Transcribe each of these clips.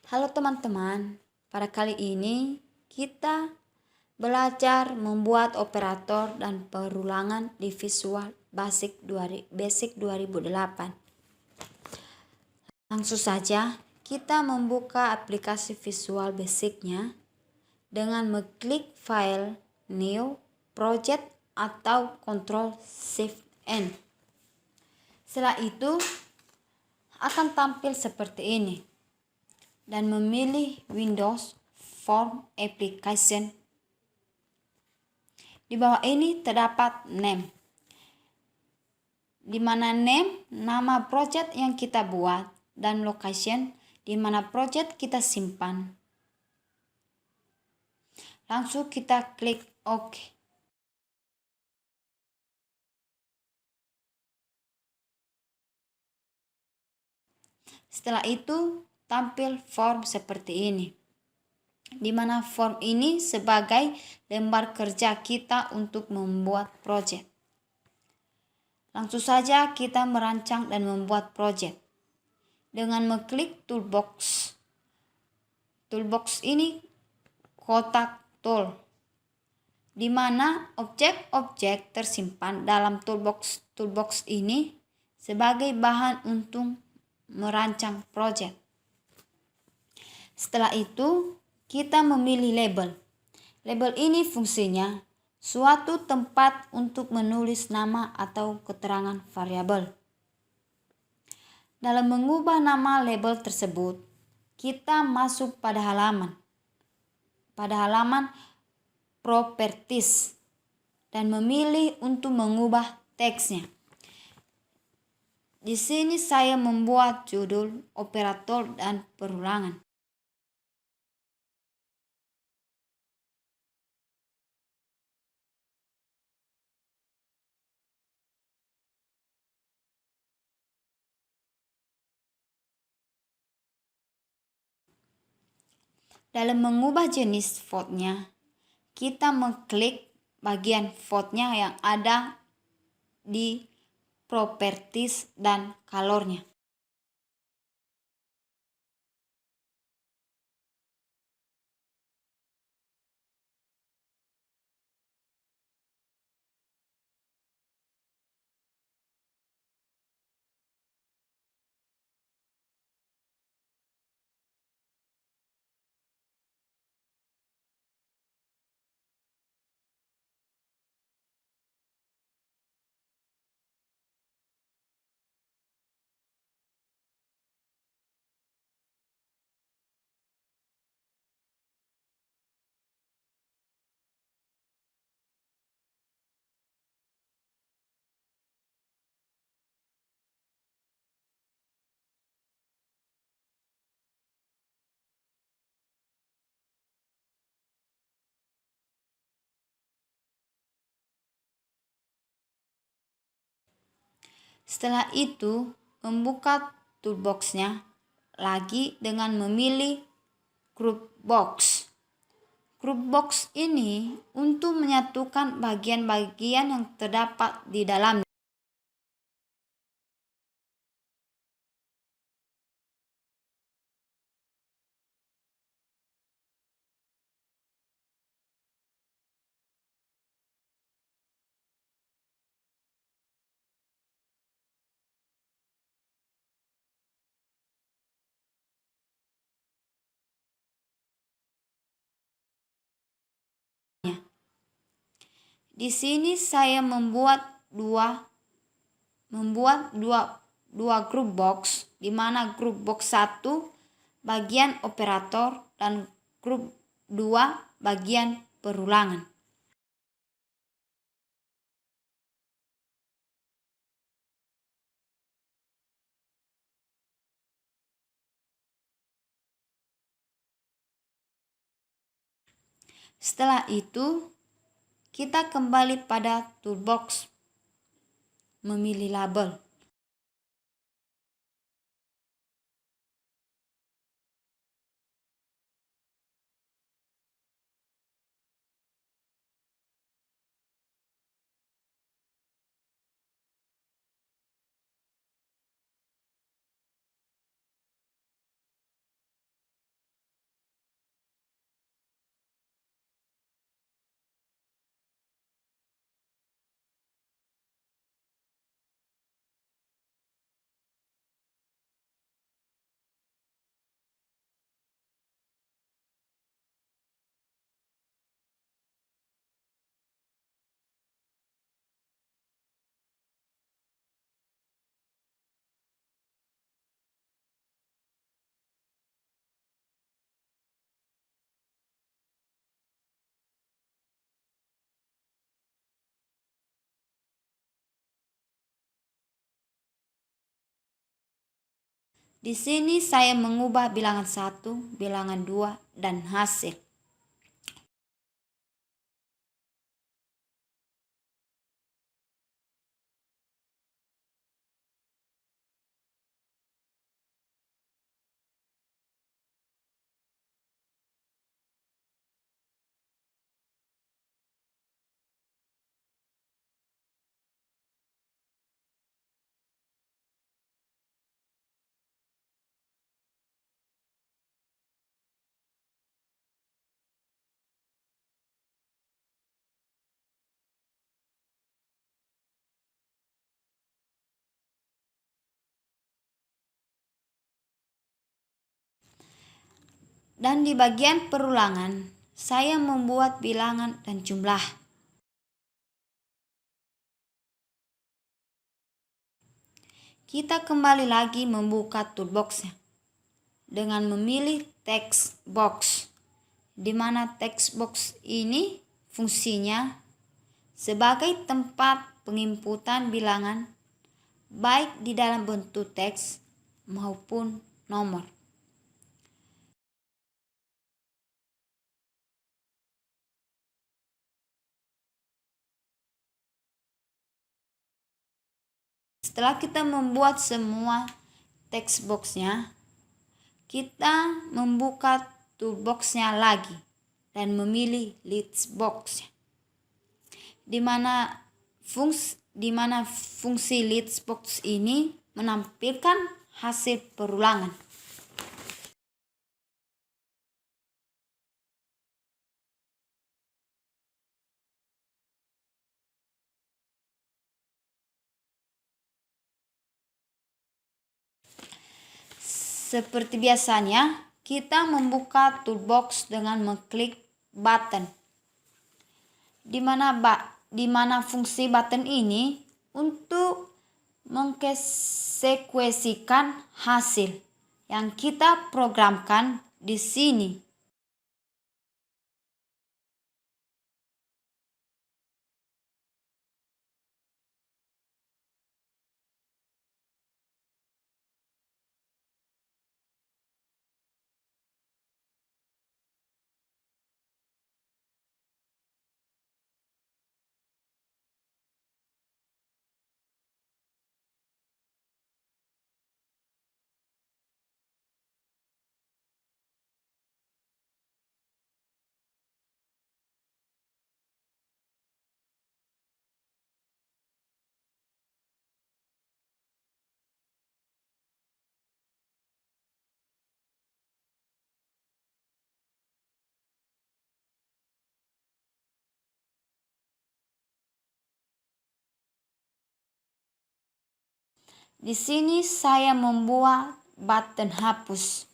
Halo teman-teman, pada kali ini kita belajar membuat operator dan perulangan di Visual Basic 2008. Langsung saja kita membuka aplikasi Visual Basic-nya dengan mengklik File, New, Project atau Ctrl Shift N. Setelah itu akan tampil seperti ini dan memilih Windows Form Application. Di bawah ini terdapat name, di mana name nama project yang kita buat, dan location di mana project kita simpan. Langsung kita klik OK. Setelah itu tampil form seperti ini, di mana form ini sebagai lembar kerja kita untuk membuat project. Langsung saja kita merancang dan membuat project dengan mengklik toolbox. Toolbox ini kotak tool, di mana objek-objek tersimpan dalam toolbox ini sebagai bahan untuk merancang project. Setelah itu kita memilih label. Label ini fungsinya suatu tempat untuk menulis nama atau keterangan variabel. Dalam mengubah nama label tersebut, kita masuk pada halaman Properties dan memilih untuk mengubah teksnya. Di sini saya membuat judul, operator, dan perulangan. Dalam mengubah jenis fontnya, kita mengklik bagian fontnya yang ada di properties dan colornya. Setelah itu, membuka toolbox-nya lagi dengan memilih group box. Group box ini untuk menyatukan bagian-bagian yang terdapat di dalamnya. Di sini saya membuat dua group box, di mana group box 1 bagian operator dan group 2 bagian perulangan. Setelah itu kita kembali pada toolbox, memilih label. Di sini saya mengubah bilangan 1, bilangan 2, dan hasil. Dan di bagian perulangan, saya membuat bilangan dan jumlah. Kita kembali lagi membuka toolbox-nya dengan memilih text box, di mana text box ini fungsinya sebagai tempat penginputan bilangan baik di dalam bentuk teks maupun nomor. Setelah kita membuat semua text box-nya, kita membuka toolbox-nya lagi dan memilih list box, di mana fungsi list box ini menampilkan hasil perulangan. Seperti biasanya, kita membuka toolbox dengan mengklik button, di mana fungsi button ini untuk mengeksekusikan hasil yang kita programkan di sini. Di sini saya membuat button hapus,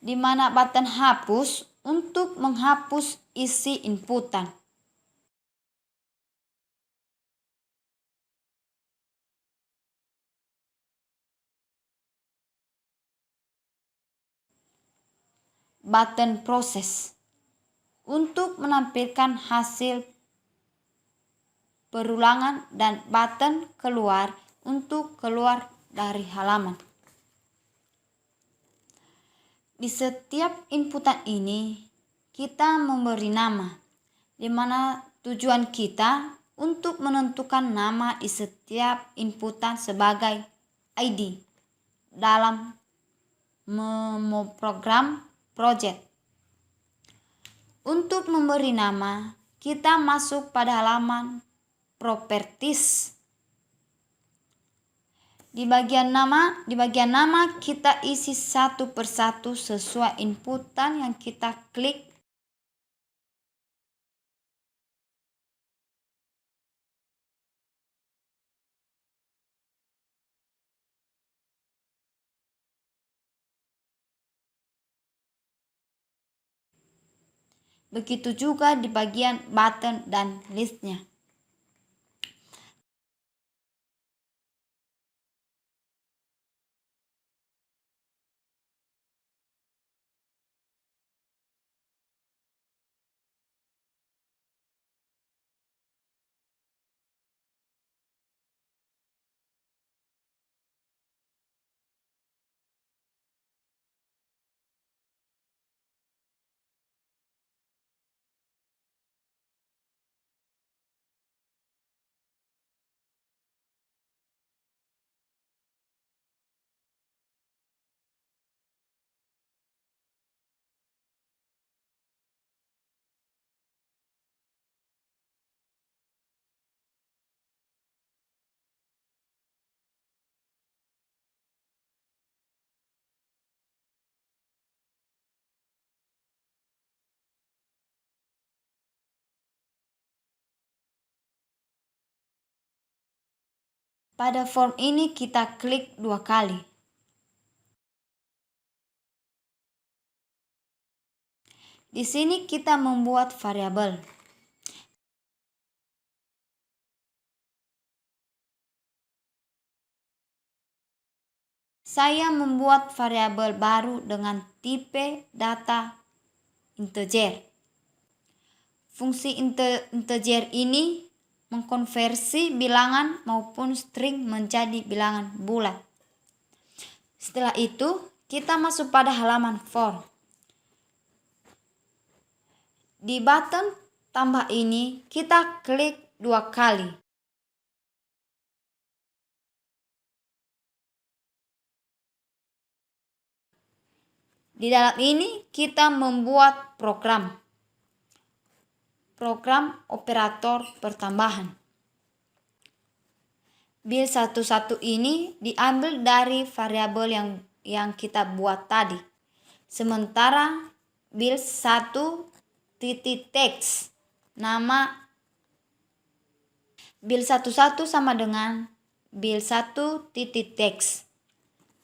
di mana button hapus untuk menghapus isi inputan. Button proses untuk menampilkan hasil perulangan, dan button keluar untuk keluar dari halaman. Di setiap inputan ini kita memberi nama, di mana tujuan kita untuk menentukan nama di setiap inputan sebagai ID dalam memprogram project. Untuk memberi nama, kita masuk pada halaman properties. Di bagian nama kita isi satu persatu sesuai inputan yang kita klik. Begitu juga di bagian button dan listnya. Pada form ini kita klik 2 kali. Di sini kita membuat variabel. Saya membuat variabel baru dengan tipe data integer. Fungsi integer ini mengkonversi bilangan maupun string menjadi bilangan bulat. Setelah itu, kita masuk pada halaman form. Di button tambah ini, kita klik 2 kali. Di dalam ini kita membuat program operator pertambahan. Bil 11 ini diambil dari variabel yang kita buat tadi. Sementara bil 1.text nama bil 11 sama dengan bil 1.text.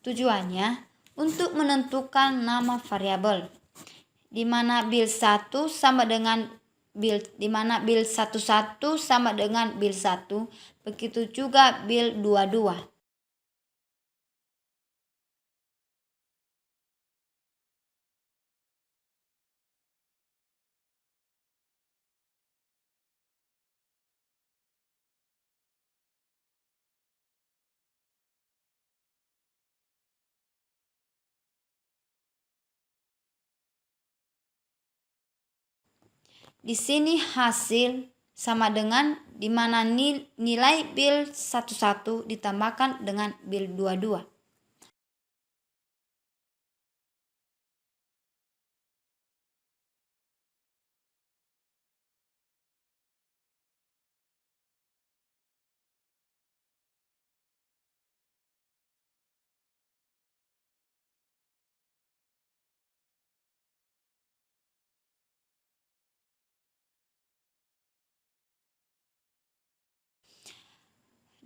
Tujuannya untuk menentukan nama variabel, di mana bil 1 sama dengan bil 11 sama dengan bil 1, begitu juga bil 22. Di sini hasil sama dengan di mana nilai bil 11 ditambahkan dengan bil 22.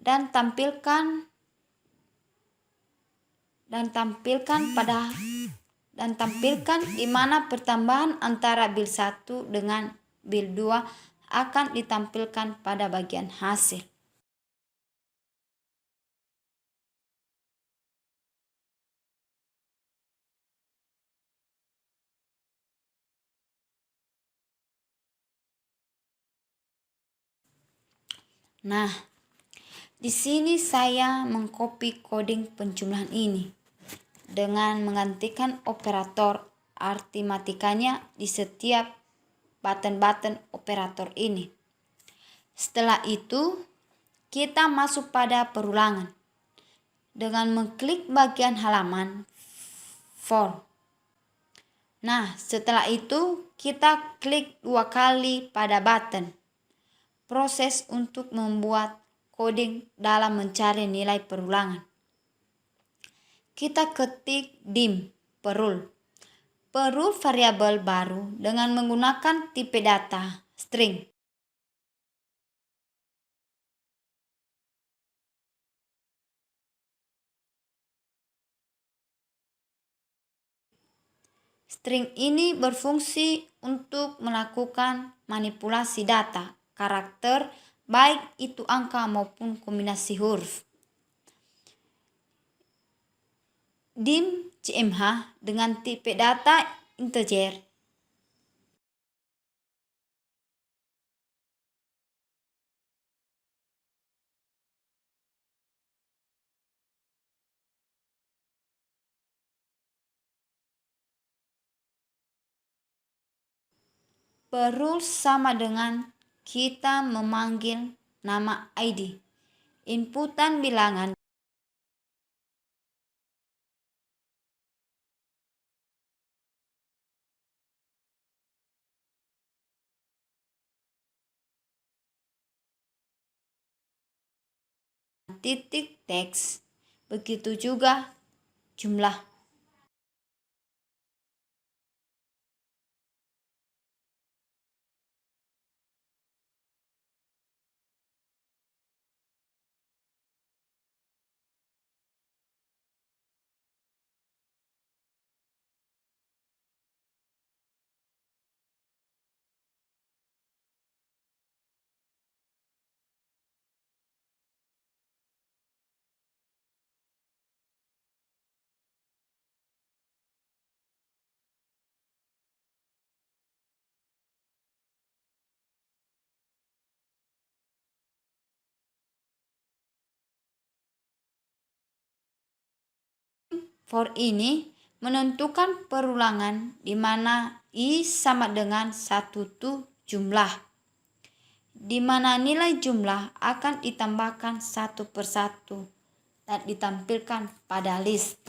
Dan tampilkan di mana pertambahan antara bil 1 dengan bil 2 akan ditampilkan pada bagian hasil. Nah, di sini saya mengcopy coding penjumlahan ini dengan menggantikan operator aritmatikanya di setiap button-button operator ini. Setelah itu, kita masuk pada perulangan dengan mengklik bagian halaman form. Nah, setelah itu kita klik 2 kali pada button. Proses untuk membuat coding dalam mencari nilai perulangan. Kita ketik dim perul variabel baru dengan menggunakan tipe data string. String ini berfungsi untuk melakukan manipulasi data, karakter, baik itu angka maupun kombinasi huruf. Dim cmh dengan tipe data integer. Perul sama dengan kita memanggil nama ID. Inputan bilangan titik teks, begitu juga jumlah For ini menentukan perulangan di mana I sama dengan 1 tu jumlah, di mana nilai jumlah akan ditambahkan satu persatu dan ditampilkan pada list.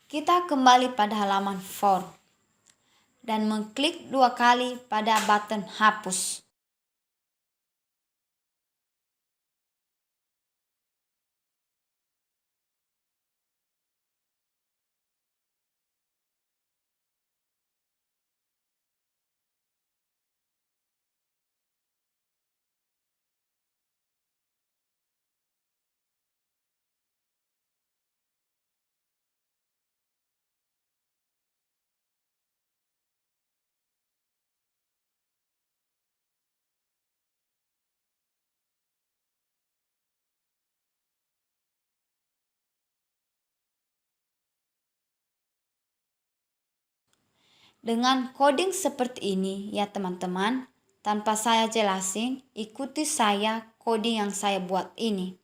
Kita kembali pada halaman for dan mengklik 2 kali pada button hapus. Dengan coding seperti ini ya teman-teman, tanpa saya jelasin, ikuti saya coding yang saya buat ini.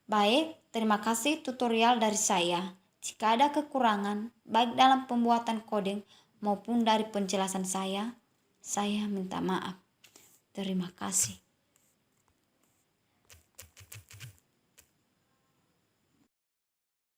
Baik, terima kasih tutorial dari saya. Jika ada kekurangan, baik dalam pembuatan coding maupun dari penjelasan saya minta maaf. Terima kasih.